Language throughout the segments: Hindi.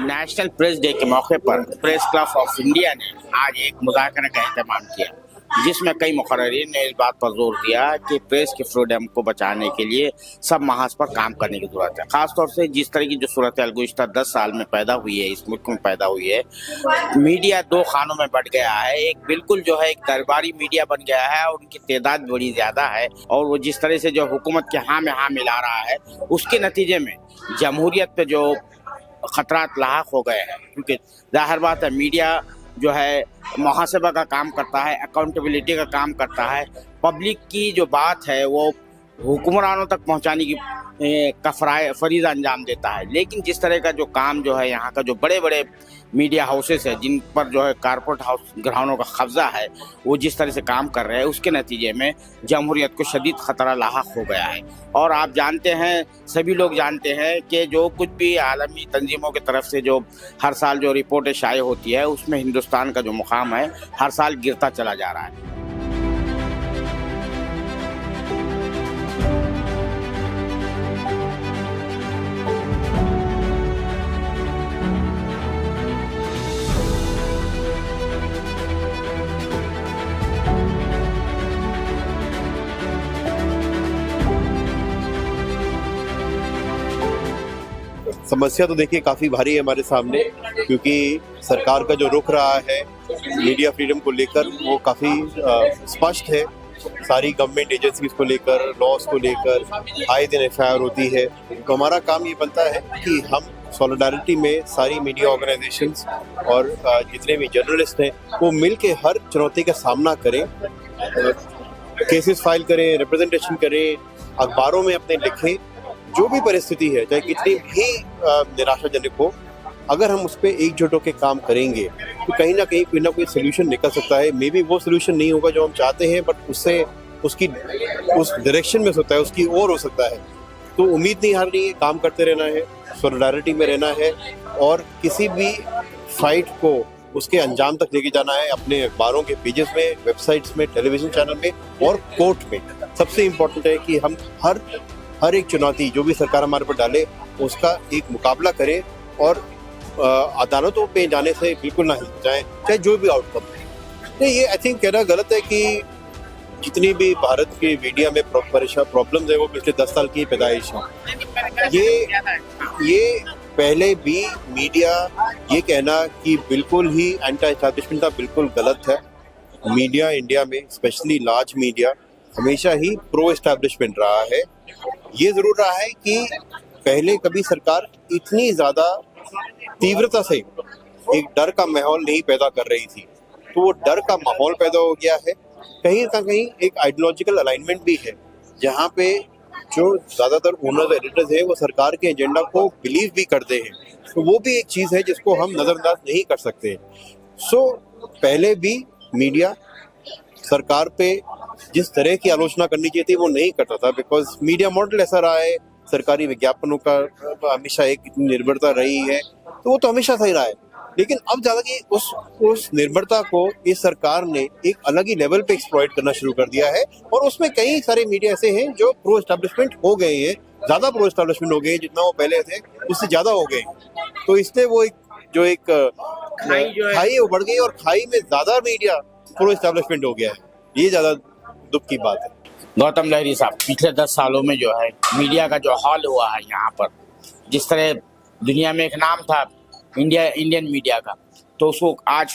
नेशनल प्रेस डे के मौके पर प्रेस क्लब ऑफ इंडिया ने आज एक मुज़ाकरा का एहतमाम किया, जिसमें कई मुक़र्रिरीन ने इस बात पर जोर दिया कि प्रेस के फ्रीडम को बचाने के लिए सब महाज पर काम करने की जरूरत है। खासतौर से जिस तरह की जो सूरत गुज़श्ता 10 साल में पैदा हुई है, इस मुल्क में पैदा हुई है, मीडिया दो खानों में बट गया है। एक बिल्कुल जो है एक दरबारी मीडिया बन गया है और उनकी तादाद बड़ी ज़्यादा है, और वो जिस तरह से जो हुकूमत के हाँ में हाँ मिला रहा है, उसके नतीजे में जमहूरियत पे जो खतरात लाहक हो गए हैं। क्योंकि जाहिर बात है, मीडिया जो है मुहासबा का काम करता है, अकाउंटेबिलिटी का काम करता है। पब्लिक की जो बात है वो हुक्मरानों तक पहुंचाने की फरीज़ा अंजाम देता है। लेकिन जिस तरह का जो काम जो है, यहाँ का जो बड़े बड़े मीडिया हाउसेस है जिन पर जो है कारपोरेट हाउस घरानों का कब्जा है, वो जिस तरह से काम कर रहे हैं, उसके नतीजे में जमहूरियत को शदीद ख़तरा लाहक हो गया है। और आप जानते हैं, सभी लोग जानते हैं कि जो कुछ भी आलमी तंजीमों की तरफ से जो हर साल जो रिपोर्टें शाये होती है, उसमें हिंदुस्तान का जो मुकाम है हर साल गिरता चला जा रहा है। समस्या तो देखिए काफ़ी भारी है हमारे सामने, क्योंकि सरकार का जो रुख रहा है मीडिया फ्रीडम को लेकर वो काफ़ी स्पष्ट है। सारी गवर्नमेंट एजेंसीज को लेकर, लॉस को लेकर आए दिन एफआईआर होती है। तो हमारा काम ये बनता है कि हम सॉलिडारिटी में सारी मीडिया ऑर्गेनाइजेशंस और जितने भी जर्नलिस्ट हैं वो मिल के हर चुनौती का सामना करें, केसेस फाइल करें, रिप्रेजेंटेशन करें, अखबारों में अपने लिखें। जो भी परिस्थिति है, चाहे कितनी भी निराशाजनक हो, अगर हम उस पर एकजुट होकर काम करेंगे तो कहीं ना कहीं कोई ना कोई सोल्यूशन निकल सकता है। मे बी वो सोल्यूशन नहीं होगा जो हम चाहते हैं, बट उससे उसकी उस डायरेक्शन में होता है, उसकी ओर हो सकता है। तो उम्मीद नहीं हारनी है, काम करते रहना है, सॉलिडारिटी में रहना है और किसी भी फाइट को उसके अंजाम तक लेके जाना है, अपने अखबारों के पेजेस में, वेबसाइट्स में, टेलीविजन चैनल में और कोर्ट में। सबसे इम्पोर्टेंट है कि हम हर एक चुनौती जो भी सरकार हमारे पर डाले उसका एक मुकाबला करें और अदालतों पे जाने से बिल्कुल ना हिल जाएं, चाहे जो भी आउटकम है। नहीं, ये आई थिंक कहना गलत है कि जितनी भी भारत की मीडिया में प्रॉब्लम्स है वो पिछले 10 साल की पैदाइश है। ये पहले भी मीडिया ये कहना कि बिल्कुल ही एंटी एस्टैब्लिशमेंट था, बिल्कुल गलत है। मीडिया इंडिया में, स्पेशली लार्ज मीडिया, हमेशा ही प्रो एस्टैब्लिशमेंट रहा है। ये जरूर रहा है कि पहले कभी सरकार इतनी ज्यादा तीव्रता से एक डर का माहौल नहीं पैदा कर रही थी, तो वो डर का माहौल पैदा हो गया है। कहीं ना कहीं एक आइडियोलॉजिकल अलाइनमेंट भी है, जहाँ पे जो ज्यादातर ओनर्स एडिटर्स है वो सरकार के एजेंडा को बिलीव भी करते हैं, तो वो भी एक चीज है जिसको हम नजरअंदाज नहीं कर सकते। पहले भी मीडिया सरकार पे जिस तरह की आलोचना करनी चाहिए थी वो नहीं करता था, बिकॉज मीडिया मॉडल ऐसा रहा है। सरकारी विज्ञापनों का हमेशा एक निर्भरता रही है, तो वो तो हमेशा सही रहा है। लेकिन अब ज्यादा कि उस निर्भरता को इस सरकार ने एक अलग ही लेवल पे एक्सप्लॉइट करना शुरू कर दिया है, और उसमें कई सारे मीडिया ऐसे हैं जो प्रो एस्टैब्लिशमेंट हो गए हैं, ज्यादा प्रो एस्टैब्लिशमेंट हो गए, जितना वो पहले थे उससे ज्यादा हो गए। तो इसलिए वो एक खाई वो बढ़ गई और खाई में ज्यादा मीडिया प्रो एस्टैब्लिशमेंट हो गया है। ये ज्यादा दुख की बात है। गौतम लहरी साहब, पिछले 10 सालों में जो है मीडिया का जो हाल हुआ है यहाँ पर, जिस तरह दुनिया में एक नाम था इंडियन मीडिया का, तो उसको आज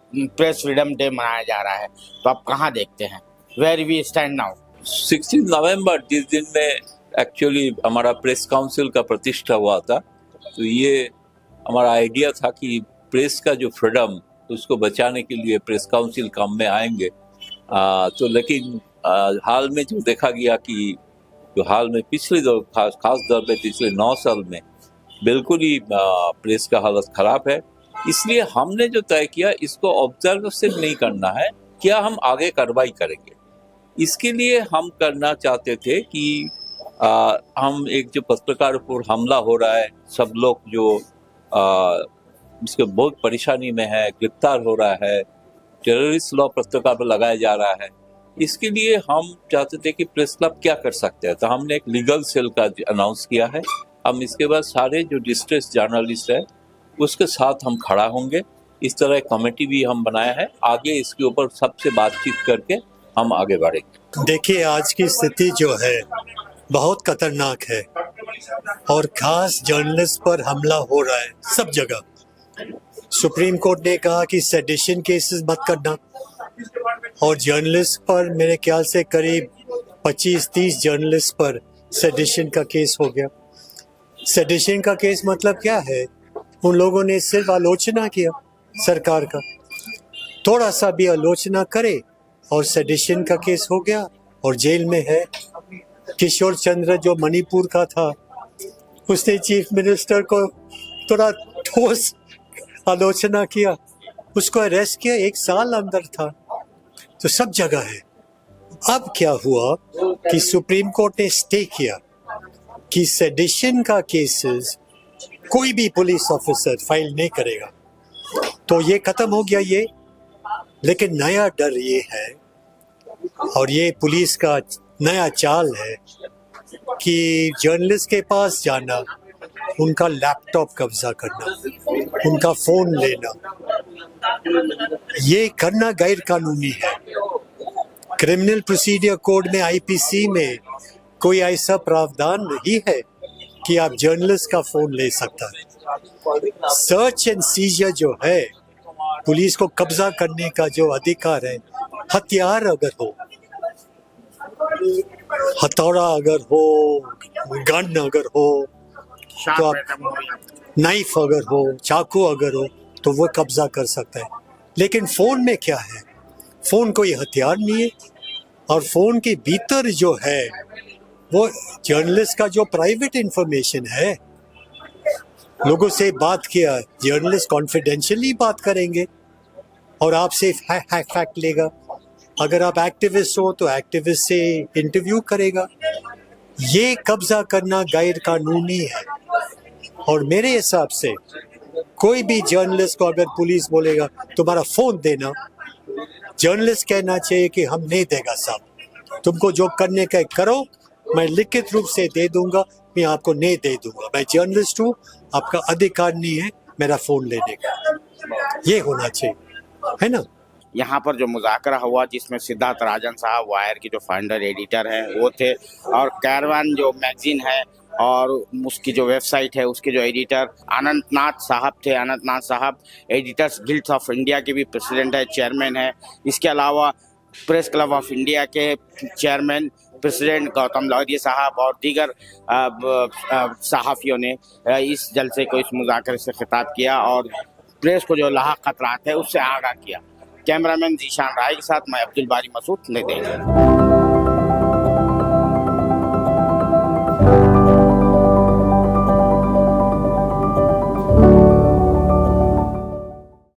प्रेस फ्रीडम डे मनाया जा रहा है, तो आप कहाँ देखते हैं? Where we stand now? 16 नवंबर जिस दिन में एक्चुअली हमारा प्रेस काउंसिल का प्रतिष्ठा हुआ था, तो ये हमारा आइडिया था कि प्रेस का जो फ्रीडम उसको बचाने के लिए प्रेस काउंसिल काम में आएंगे। तो लेकिन हाल में जो देखा गया कि जो हाल में पिछले खास दौर में पिछले 9 साल में बिल्कुल ही प्रेस का हालत खराब है। इसलिए हमने जो तय किया, इसको ऑब्जर्व सिर्फ नहीं करना है, क्या हम आगे कार्रवाई करेंगे। इसके लिए हम करना चाहते थे कि हम एक जो पत्रकारों पर हमला हो रहा है, सब लोग जो इसके बहुत परेशानी में है, गिरफ्तार हो रहा है, टेररिस्ट लॉ पत्रकार पर लगाया जा रहा है, इसके लिए हम चाहते थे कि प्रेस क्लब क्या कर सकते हैं। तो हमने एक लीगल सेल का अनाउंस किया है। हम इसके बाद सारे जो डिस्ट्रेस जर्नलिस्ट है उसके साथ हम खड़ा होंगे। इस तरह एक कमेटी भी हम बनाया है, आगे इसके ऊपर सबसे बातचीत करके हम आगे बढ़ेंगे। देखिए, आज की स्थिति जो है बहुत खतरनाक है और खास जर्नलिस्ट पर हमला हो रहा है सब जगह। सुप्रीम कोर्ट ने कहा कि सेडिशन केसेस मत करना और जर्नलिस्ट पर मेरे ख्याल से करीब 25-30 जर्नलिस्ट पर सेडिशन का केस हो गया। सेडिशन का केस मतलब क्या है? उन लोगों ने सिर्फ आलोचना किया सरकार का, थोड़ा सा भी आलोचना करे और सेडिशन का केस हो गया और जेल में है। किशोर चंद्र जो मणिपुर का था, उसने चीफ मिनिस्टर को थोड़ा ठोस आलोचना किया, उसको अरेस्ट किया, 1 साल अंदर था। तो सब जगह है। अब क्या हुआ कि सुप्रीम कोर्ट ने स्टे किया कि सेडिशन का केसेस कोई भी पुलिस ऑफिसर फाइल नहीं करेगा, तो ये खत्म हो गया ये। लेकिन नया डर ये है और ये पुलिस का नया चाल है कि जर्नलिस्ट के पास जाना, उनका लैपटॉप कब्जा करना, उनका फोन लेना, ये करना गैर कानूनी है। क्रिमिनल प्रोसीजर कोड में, आईपीसी में कोई ऐसा प्रावधान नहीं है कि आप जर्नलिस्ट का फोन ले सकता है। सर्च एंड सीजर जो है, पुलिस को कब्जा करने का जो अधिकार है, हथियार अगर हो, हथौड़ा अगर हो, गन अगर हो, तो आप नाइफ अगर हो, चाकू अगर हो, तो वो कब्जा कर सकता है। लेकिन फोन में क्या है? फोन कोई हथियार नहीं है और फोन के भीतर जो है वो जर्नलिस्ट का जो प्राइवेट इंफॉर्मेशन है। लोगों से बात किया, जर्नलिस्ट कॉन्फिडेंशियली बात करेंगे और आपसे फैक्ट लेगा। अगर आप एक्टिविस्ट हो तो एक्टिविस्ट से इंटरव्यू करेगा। ये कब्जा करना गैर कानूनी है और मेरे हिसाब से कोई भी जर्नलिस्ट को अगर पुलिस बोलेगा तुम्हारा फोन देना, जर्नलिस्ट कहना चाहिए कि हम नहीं देगा साहब, तुमको जो करने का करो, मैं लिखित रूप से दे दूंगा, मैं आपको नहीं दे दूंगा। मैं जर्नलिस्ट हूँ, आपका अधिकार नहीं है मेरा फोन लेने का। ये होना चाहिए, है ना। यहाँ पर जो मुज़ाकरा हुआ जिसमें सिद्धार्थ राजन साहब वायर की जो फाउंडर एडिटर हैं वो थे, और कैरवान जो मैगजीन है और उसकी जो वेबसाइट है उसके जो एडिटर अनंतनाथ साहब थे। अनंतनाथ साहब एडिटर्स गिल्ड ऑफ इंडिया के भी प्रेसिडेंट है, चेयरमैन है। इसके अलावा प्रेस क्लब ऑफ इंडिया के चेयरमैन प्रेसिडेंट गौतम लौरिया साहब और दीगर सहाफ़ियों ने इस जलसे को, इस मुज़ाकरे से खिताब किया और प्रेस को जो लाहक खतरात है उससे आगाह किया। कैमरामैन जीशान राय के साथ मैं अब्दुल बारी मसूद, नई दिल्ली।